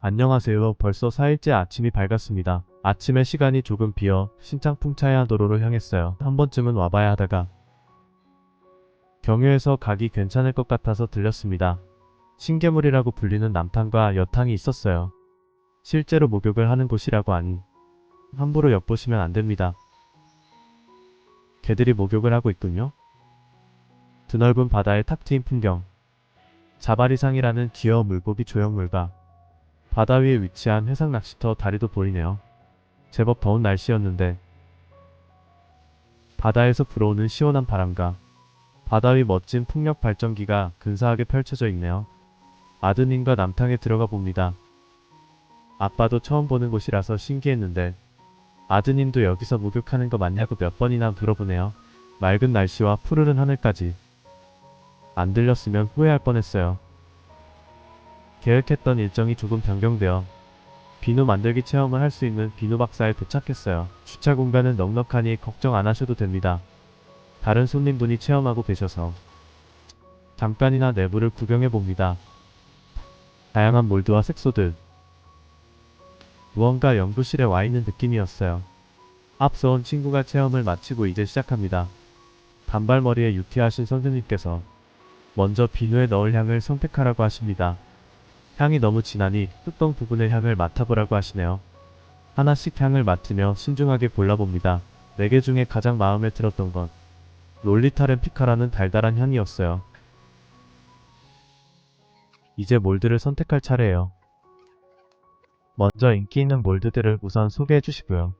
안녕하세요. 벌써 4일째 아침이 밝았습니다. 아침에 시간이 조금 비어 신창풍차야 도로를 향했어요. 한 번쯤은 와봐야 하다가 경유해서 가기 괜찮을 것 같아서 들렸습니다. 신개물이라고 불리는 남탕과 여탕이 있었어요. 실제로 목욕을 하는 곳이라고 하니 함부로 엿보시면 안됩니다. 개들이 목욕을 하고 있군요. 드넓은 바다에 탁 트인 풍경, 자바리상이라는 귀여운 물고기 조형물과 바다 위에 위치한 해상 낚시터 다리도 보이네요. 제법 더운 날씨였는데 바다에서 불어오는 시원한 바람과 바다 위 멋진 풍력 발전기가 근사하게 펼쳐져 있네요. 아드님과 남탕에 들어가 봅니다. 아빠도 처음 보는 곳이라서 신기했는데 아드님도 여기서 목욕하는 거 맞냐고 몇 번이나 물어보네요. 맑은 날씨와 푸르른 하늘까지 안 들렸으면 후회할 뻔했어요. 계획했던 일정이 조금 변경되어 비누 만들기 체험을 할 수 있는 비누 박사에 도착했어요. 주차 공간은 넉넉하니 걱정 안 하셔도 됩니다. 다른 손님분이 체험하고 계셔서 잠깐이나 내부를 구경해 봅니다. 다양한 몰드와 색소들, 무언가 연구실에 와 있는 느낌이었어요. 앞서 온 친구가 체험을 마치고 이제 시작합니다. 단발머리에 유티하신 선생님께서 먼저 비누에 넣을 향을 선택하라고 하십니다. 향이 너무 진하니 뚜껑 부분의 향을 맡아보라고 하시네요. 하나씩 향을 맡으며 신중하게 골라봅니다. 4개 중에 가장 마음에 들었던 건 롤리타렌 피카라는 달달한 향이었어요. 이제 몰드를 선택할 차례예요. 먼저 인기 있는 몰드들을 우선 소개해 주시고요.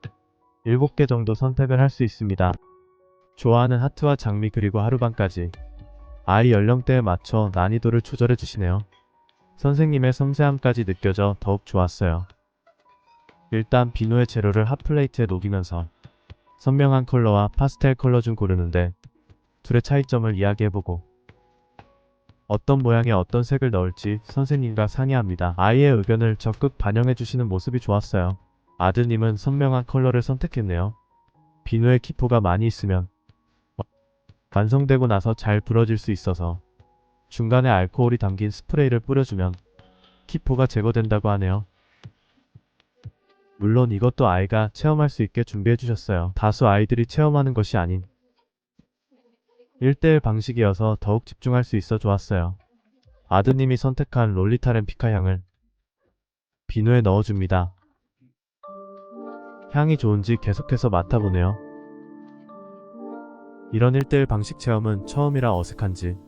7개 정도 선택을 할 수 있습니다. 좋아하는 하트와 장미 그리고 하루방까지 아이 연령대에 맞춰 난이도를 조절해 주시네요. 선생님의 섬세함까지 느껴져 더욱 좋았어요. 일단 비누의 재료를 핫플레이트에 녹이면서 선명한 컬러와 파스텔 컬러 중 고르는데 둘의 차이점을 이야기해보고 어떤 모양에 어떤 색을 넣을지 선생님과 상의합니다. 아이의 의견을 적극 반영해주시는 모습이 좋았어요. 아드님은 선명한 컬러를 선택했네요. 비누에 기포가 많이 있으면 완성되고 나서 잘 부러질 수 있어서 중간에 알코올이 담긴 스프레이를 뿌려주면 기포가 제거된다고 하네요. 물론 이것도 아이가 체험할 수 있게 준비해주셨어요. 다수 아이들이 체험하는 것이 아닌 1:1 방식이어서 더욱 집중할 수 있어 좋았어요. 아드님이 선택한 롤리타렌 피카 향을 비누에 넣어줍니다. 향이 좋은지 계속해서 맡아보네요. 이런 1:1 방식 체험은 처음이라 어색한지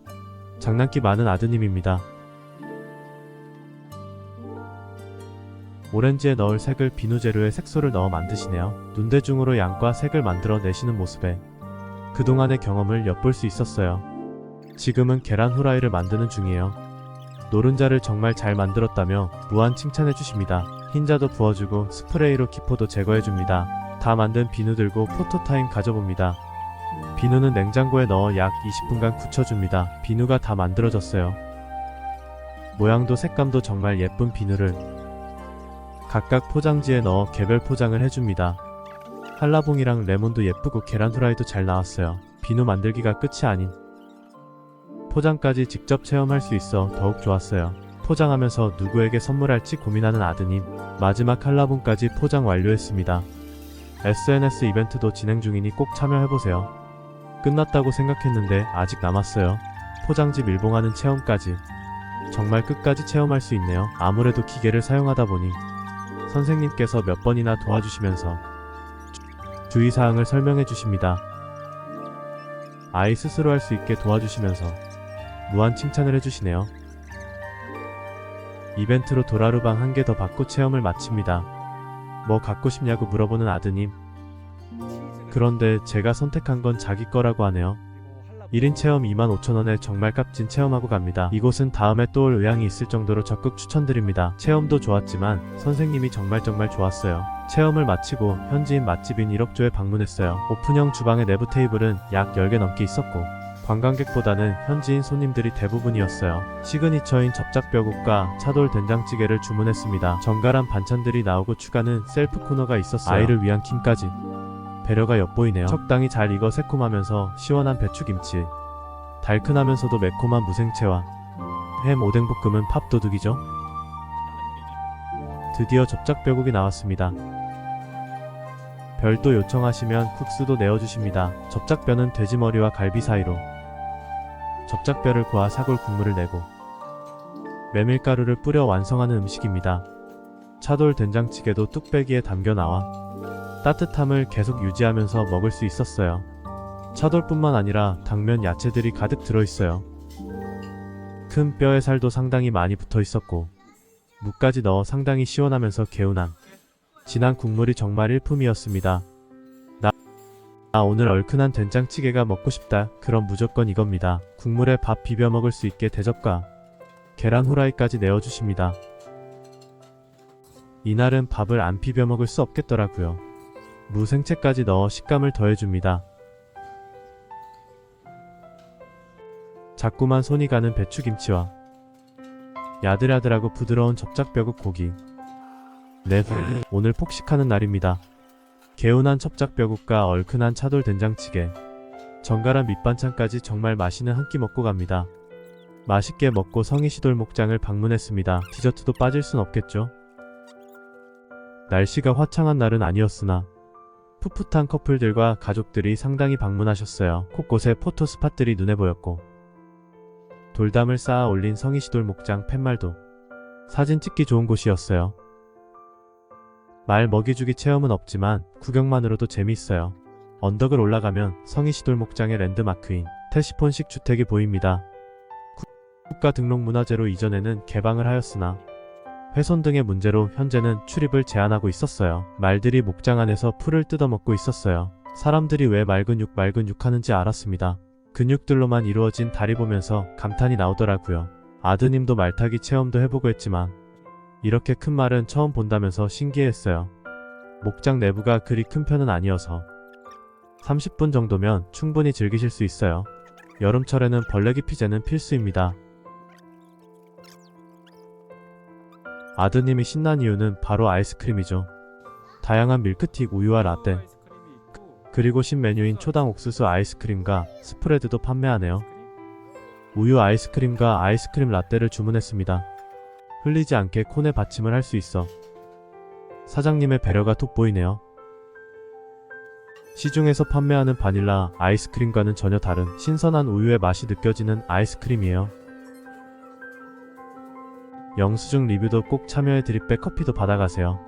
장난기 많은 아드님입니다. 오렌지에 넣을 색을 비누 재료에 색소를 넣어 만드시네요. 눈대중으로 양과 색을 만들어 내시는 모습에 그동안의 경험을 엿볼 수 있었어요. 지금은 계란 후라이를 만드는 중이에요. 노른자를 정말 잘 만들었다며 무한 칭찬해 주십니다. 흰자도 부어주고 스프레이로 기포도 제거해줍니다. 다 만든 비누 들고 포토타임 가져봅니다. 비누는 냉장고에 넣어 약 20분간 굳혀줍니다. 비누가 다 만들어졌어요. 모양도 색감도 정말 예쁜 비누를 각각 포장지에 넣어 개별 포장을 해줍니다. 한라봉이랑 레몬도 예쁘고 계란 후라이도 잘 나왔어요. 비누 만들기가 끝이 아닌 포장까지 직접 체험할 수 있어 더욱 좋았어요. 포장하면서 누구에게 선물할지 고민하는 아드님. 마지막 한라봉까지 포장 완료했습니다. SNS 이벤트도 진행 중이니 꼭 참여해보세요. 끝났다고 생각했는데 아직 남았어요. 포장지 밀봉하는 체험까지 정말 끝까지 체험할 수 있네요. 아무래도 기계를 사용하다 보니 선생님께서 몇 번이나 도와주시면서 주의사항을 설명해 주십니다. 아이 스스로 할 수 있게 도와주시면서 무한 칭찬을 해주시네요. 이벤트로 도라루방 1개 더 받고 체험을 마칩니다. 뭐 갖고 싶냐고 물어보는 아드님. 그런데 제가 선택한 건 자기 거라고 하네요. 1인 체험 25,000원에 정말 값진 체험하고 갑니다. 이곳은 다음에 또 올 의향이 있을 정도로 적극 추천드립니다. 체험도 좋았지만 선생님이 정말 좋았어요. 체험을 마치고 현지인 맛집인 1억조에 방문했어요. 오픈형 주방의 내부 테이블은 약 10개 넘게 있었고 관광객보다는 현지인 손님들이 대부분이었어요. 시그니처인 접착뼈국과 차돌 된장찌개를 주문했습니다. 정갈한 반찬들이 나오고 추가는 셀프 코너가 있었어요. 아이를 위한 킴까지. 배려가 엿보이네요. 적당히 잘 익어 새콤하면서 시원한 배추김치, 달큰하면서도 매콤한 무생채와 햄 오뎅볶음은 밥도둑이죠. 드디어 접착뼈국이 나왔습니다. 별도 요청하시면 국수도 내어주십니다. 접착뼈는 돼지머리와 갈비 사이로 접착뼈를 구워 사골 국물을 내고 메밀가루를 뿌려 완성하는 음식입니다. 차돌 된장찌개도 뚝배기에 담겨 나와 따뜻함을 계속 유지하면서 먹을 수 있었어요. 차돌뿐만 아니라 당면 야채들이 가득 들어있어요. 큰 뼈의 살도 상당히 많이 붙어 있었고 무까지 넣어 상당히 시원하면서 개운한 진한 국물이 정말 일품이었습니다. 나 오늘 얼큰한 된장찌개가 먹고 싶다. 그럼 무조건 이겁니다. 국물에 밥 비벼 먹을 수 있게 대접과 계란 후라이까지 내어주십니다. 이날은 밥을 안 비벼 먹을 수 없겠더라고요. 무 생채까지 넣어 식감을 더해줍니다. 자꾸만 손이 가는 배추김치와 야들야들하고 부드러운 접착뼈국 고기. 네, 오늘 폭식하는 날입니다. 개운한 접착뼈국과 얼큰한 차돌 된장찌개, 정갈한 밑반찬까지 정말 맛있는 한 끼 먹고 갑니다. 맛있게 먹고 성이시돌 목장을 방문했습니다. 디저트도 빠질 순 없겠죠? 날씨가 화창한 날은 아니었으나 풋풋한 커플들과 가족들이 상당히 방문하셨어요. 곳곳에 포토 스팟들이 눈에 보였고 돌담을 쌓아 올린 성이시돌 목장 팻말도 사진 찍기 좋은 곳이었어요. 말 먹이주기 체험은 없지만 구경만으로도 재미있어요. 언덕을 올라가면 성이시돌 목장의 랜드마크인 테시폰식 주택이 보입니다. 국가등록문화재로 이전에는 개방을 하였으나 훼손 등의 문제로 현재는 출입을 제한하고 있었어요. 말들이 목장 안에서 풀을 뜯어먹고 있었어요. 사람들이 왜 맑은 육 하는지 알았습니다. 근육들로만 이루어진 다리 보면서 감탄이 나오더라고요. 아드님도 말타기 체험도 해보고 했지만 이렇게 큰 말은 처음 본다면서 신기했어요. 목장 내부가 그리 큰 편은 아니어서 30분 정도면 충분히 즐기실 수 있어요. 여름철에는 벌레 기피제는 필수입니다. 아드님이 신난 이유는 바로 아이스크림이죠. 다양한 밀크티, 우유와 라떼, 그리고 신메뉴인 초당 옥수수 아이스크림과 스프레드도 판매하네요. 우유 아이스크림과 아이스크림 라떼를 주문했습니다. 흘리지 않게 콘에 받침을 할 수 있어 사장님의 배려가 돋보이네요. 시중에서 판매하는 바닐라 아이스크림과는 전혀 다른 신선한 우유의 맛이 느껴지는 아이스크림이에요. 영수증 리뷰도 꼭 참여해 드립백 커피도 받아가세요.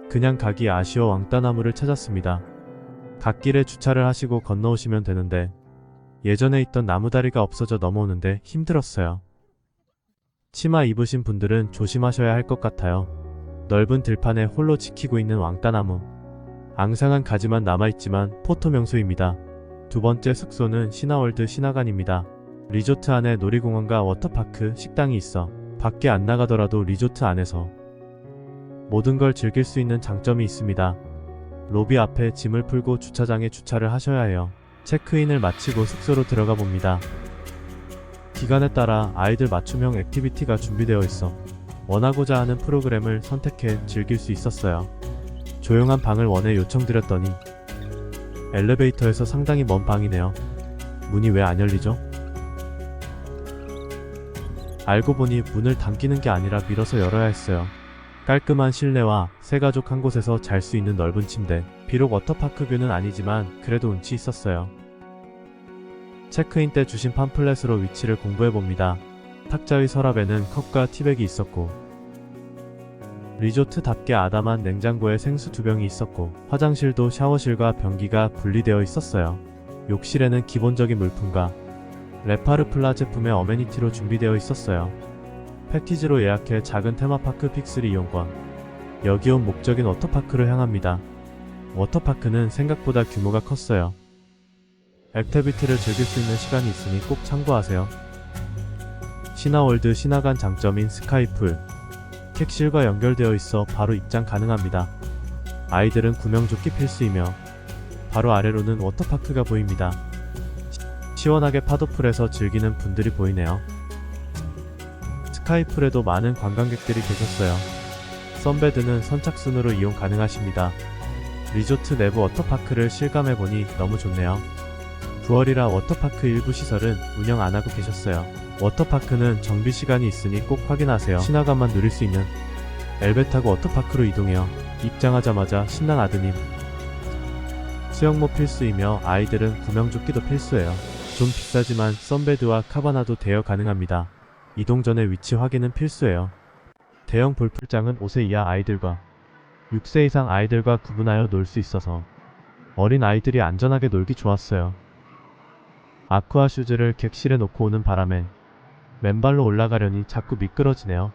그냥 가기 아쉬워 왕따나무를 찾았습니다. 갓길에 주차를 하시고 건너오시면 되는데 예전에 있던 나무다리가 없어져 넘어오는데 힘들었어요. 치마 입으신 분들은 조심하셔야 할 것 같아요. 넓은 들판에 홀로 지키고 있는 왕따나무. 앙상한 가지만 남아있지만 포토 명소입니다. 두 번째 숙소는 신화월드 신화관입니다. 리조트 안에 놀이공원과 워터파크, 식당이 있어 밖에 안 나가더라도 리조트 안에서 모든 걸 즐길 수 있는 장점이 있습니다. 로비 앞에 짐을 풀고 주차장에 주차를 하셔야 해요. 체크인을 마치고 숙소로 들어가 봅니다. 기간에 따라 아이들 맞춤형 액티비티가 준비되어 있어 원하고자 하는 프로그램을 선택해 즐길 수 있었어요. 조용한 방을 원해 요청드렸더니 엘리베이터에서 상당히 먼 방이네요. 문이 왜 안 열리죠? 알고 보니 문을 당기는 게 아니라 밀어서 열어야 했어요. 깔끔한 실내와 세 가족 한 곳에서 잘 수 있는 넓은 침대. 비록 워터파크 뷰는 아니지만 그래도 운치 있었어요. 체크인 때 주신 팜플렛으로 위치를 공부해봅니다. 탁자 위 서랍에는 컵과 티백이 있었고 리조트답게 아담한 냉장고에 생수 2병이 있었고 화장실도 샤워실과 변기가 분리되어 있었어요. 욕실에는 기본적인 물품과 레파르플라 제품의 어메니티로 준비되어 있었어요. 패키지로 예약해 작은 테마파크 픽3 이용권. 여기 온 목적인 워터파크로 향합니다. 워터파크는 생각보다 규모가 컸어요. 액티비티를 즐길 수 있는 시간이 있으니 꼭 참고하세요. 신화월드 신화관 장점인 스카이풀, 객실과 연결되어 있어 바로 입장 가능합니다. 아이들은 구명조끼 필수이며 바로 아래로는 워터파크가 보입니다. 시원하게 파도풀에서 즐기는 분들이 보이네요. 스카이풀에도 많은 관광객들이 계셨어요. 선베드는 선착순으로 이용 가능하십니다. 리조트 내부 워터파크를 실감해보니 너무 좋네요. 9월이라 워터파크 일부 시설은 운영 안하고 계셨어요. 워터파크는 정비시간이 있으니 꼭 확인하세요. 신화관만 누릴 수 있는 엘베 타고 워터파크로 이동해요. 입장하자마자 신난 아드님. 수영모 필수이며 아이들은 구명조끼도 필수예요. 좀 비싸지만 선베드와 카바나도 대여 가능합니다. 이동 전에 위치 확인은 필수예요. 대형 볼풀장은 5세 이하 아이들과 6세 이상 아이들과 구분하여 놀 수 있어서 어린 아이들이 안전하게 놀기 좋았어요. 아쿠아 슈즈를 객실에 놓고 오는 바람에 맨발로 올라가려니 자꾸 미끄러지네요.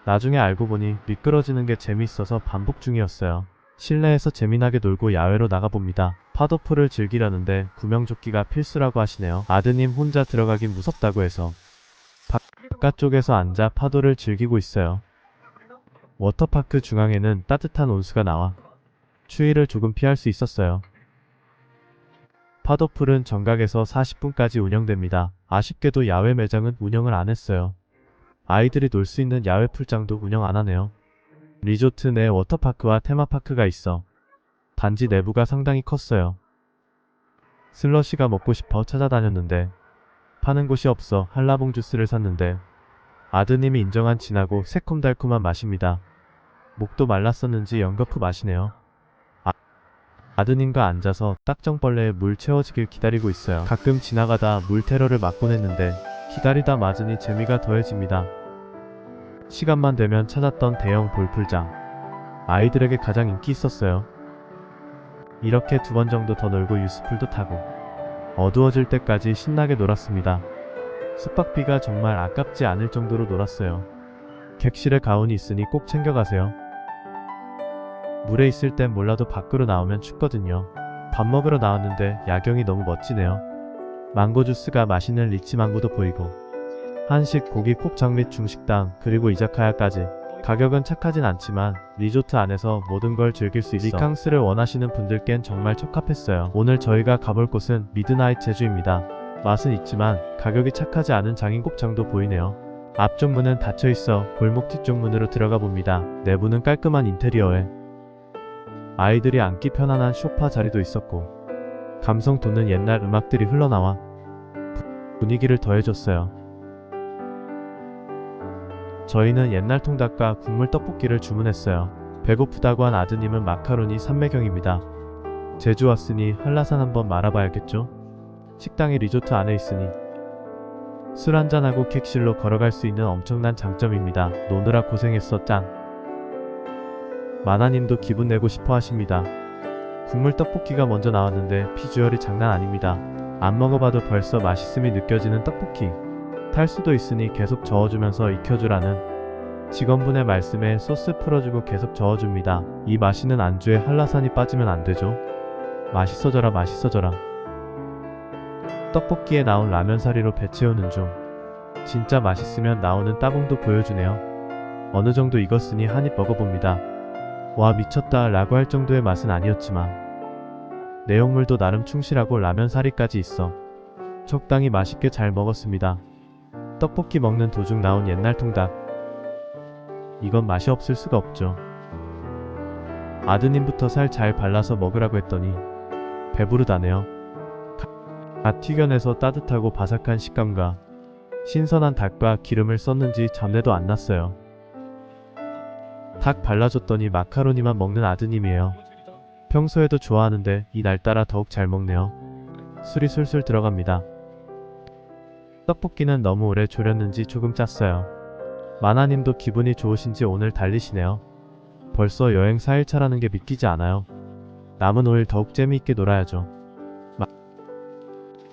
나중에 알고 보니 미끄러지는 게 재미있어서 반복 중이었어요. 실내에서 재미나게 놀고 야외로 나가봅니다. 파도풀을 즐기려는데 구명조끼가 필수라고 하시네요. 아드님 혼자 들어가긴 무섭다고 해서 바깥쪽에서 앉아 파도를 즐기고 있어요. 워터파크 중앙에는 따뜻한 온수가 나와 추위를 조금 피할 수 있었어요. 파도풀은 정각에서 40분까지 운영됩니다. 아쉽게도 야외 매장은 운영을 안 했어요. 아이들이 놀 수 있는 야외 풀장도 운영 안 하네요. 리조트 내 워터파크와 테마파크가 있어 단지 내부가 상당히 컸어요. 슬러시가 먹고 싶어 찾아다녔는데 파는 곳이 없어 한라봉 주스를 샀는데 아드님이 인정한 진하고 새콤달콤한 맛입니다. 목도 말랐었는지 연거푸 마시네요. 아드님과 앉아서 딱정벌레에 물 채워지길 기다리고 있어요. 가끔 지나가다 물 테러를 맞곤 했는데 기다리다 맞으니 재미가 더해집니다. 시간만 되면 찾았던 대형 볼풀장. 아이들에게 가장 인기 있었어요. 이렇게 2번 정도 더 놀고 유스풀도 타고 어두워질 때까지 신나게 놀았습니다. 숙박비가 정말 아깝지 않을 정도로 놀았어요. 객실에 가온이 있으니 꼭 챙겨가세요. 물에 있을 땐 몰라도 밖으로 나오면 춥거든요. 밥 먹으러 나왔는데 야경이 너무 멋지네요. 망고 주스가 맛있는 리치망고도 보이고 한식, 고기, 콕장 및 중식당, 그리고 이자카야까지. 가격은 착하진 않지만 리조트 안에서 모든 걸 즐길 수 있어 리캉스를 원하시는 분들께는 정말 적합했어요. 오늘 저희가 가볼 곳은 미드나잇 제주입니다. 맛은 있지만 가격이 착하지 않은 장인곱창도 보이네요. 앞쪽 문은 닫혀있어 골목 뒤쪽 문으로 들어가 봅니다. 내부는 깔끔한 인테리어에 아이들이 앉기 편안한 소파 자리도 있었고 감성 돋는 옛날 음악들이 흘러나와 분위기를 더해줬어요. 저희는 옛날 통닭과 국물 떡볶이를 주문했어요. 배고프다고 한 아드님은 마카로니 삼매경입니다. 제주 왔으니 한라산 한번 말아봐야겠죠? 식당이 리조트 안에 있으니 술 한잔하고 객실로 걸어갈 수 있는 엄청난 장점입니다. 노느라 고생했어 짱. 마나님도 기분 내고 싶어 하십니다. 국물 떡볶이가 먼저 나왔는데 비주얼이 장난 아닙니다. 안 먹어봐도 벌써 맛있음이 느껴지는 떡볶이. 탈 수도 있으니 계속 저어주면서 익혀주라는 직원분의 말씀에 소스 풀어주고 계속 저어줍니다. 이 맛있는 안주에 한라산이 빠지면 안되죠. 맛있어져라 맛있어져라. 떡볶이에 나온 라면 사리로 배 채우는 중 진짜 맛있으면 나오는 따봉도 보여주네요. 어느정도 익었으니 한입 먹어봅니다. 와 미쳤다 라고 할 정도의 맛은 아니었지만 내용물도 나름 충실하고 라면 사리까지 있어 적당히 맛있게 잘 먹었습니다. 떡볶이 먹는 도중 나온 옛날 통닭. 이건 맛이 없을 수가 없죠. 아드님부터 살 잘 발라서 먹으라고 했더니 배부르다네요. 갓 튀겨내서 따뜻하고 바삭한 식감과 신선한 닭과 기름을 썼는지 잡내도 안 났어요. 닭 발라줬더니 마카로니만 먹는 아드님이에요. 평소에도 좋아하는데 이날따라 더욱 잘 먹네요. 술이 술술 들어갑니다. 떡볶이는 너무 오래 졸였는지 조금 짰어요. 마나님도 기분이 좋으신지 오늘 달리시네요. 벌써 여행 4일차라는 게 믿기지 않아요. 남은 5일 더욱 재미있게 놀아야죠.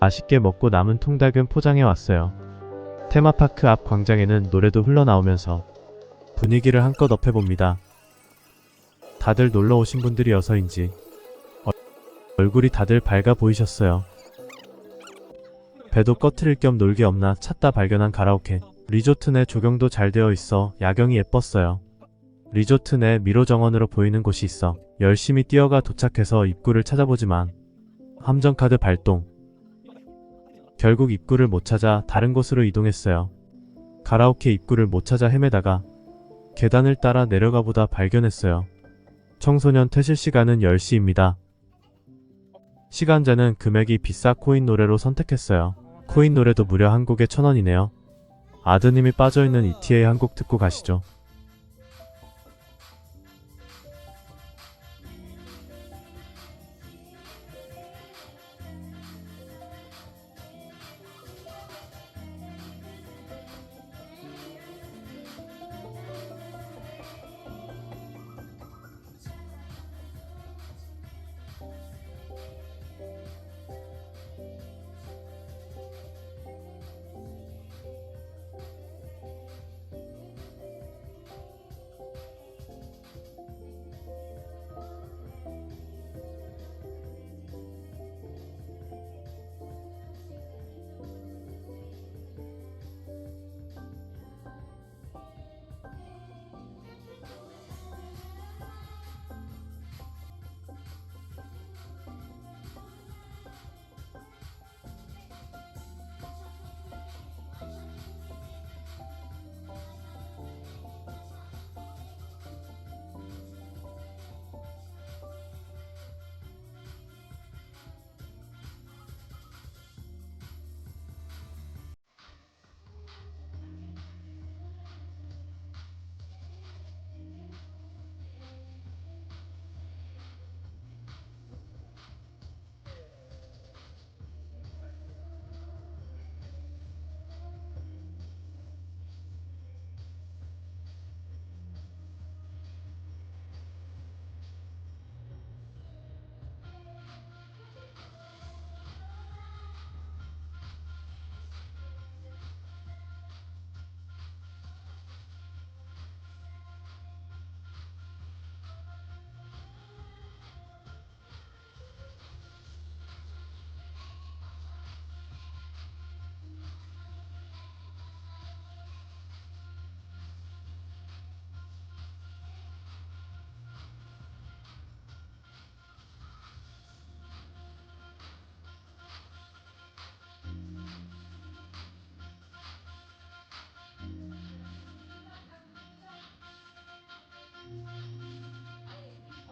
맛있게 먹고 남은 통닭은 포장해 왔어요. 테마파크 앞 광장에는 노래도 흘러나오면서 분위기를 한껏 업해봅니다. 다들 놀러 오신 분들이어서인지 얼굴이 다들 밝아 보이셨어요. 배도 꺼트릴 겸 놀기 없나 찾다 발견한 가라오케. 리조트 내 조경도 잘 되어 있어 야경이 예뻤어요. 리조트 내 미로 정원으로 보이는 곳이 있어 열심히 뛰어가 도착해서 입구를 찾아보지만 함정카드 발동. 결국 입구를 못 찾아 다른 곳으로 이동했어요. 가라오케 입구를 못 찾아 헤매다가 계단을 따라 내려가 보다 발견했어요. 청소년 퇴실 시간은 10시입니다. 시간제는 금액이 비싸 코인 노래로 선택했어요. 코인 노래도 무려 한 곡에 1,000원이네요. 아드님이 빠져있는 ETA 한 곡 듣고 가시죠.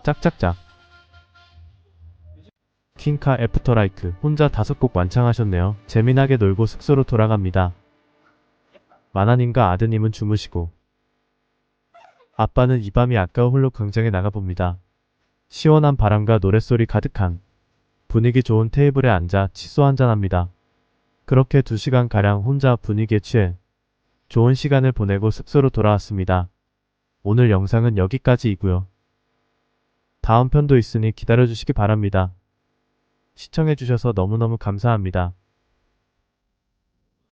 짝짝짝. 퀸카 애프터라이크 혼자 5곡 완창하셨네요. 재미나게 놀고 숙소로 돌아갑니다. 마나님과 아드님은 주무시고 아빠는 이 밤이 아까워 홀로 광장에 나가봅니다. 시원한 바람과 노랫소리 가득한 분위기 좋은 테이블에 앉아 칫솔 한잔합니다. 그렇게 2시간가량 혼자 분위기에 취해 좋은 시간을 보내고 숙소로 돌아왔습니다. 오늘 영상은 여기까지이고요. 다음 편도 있으니 기다려주시기 바랍니다. 시청해주셔서 너무너무 감사합니다.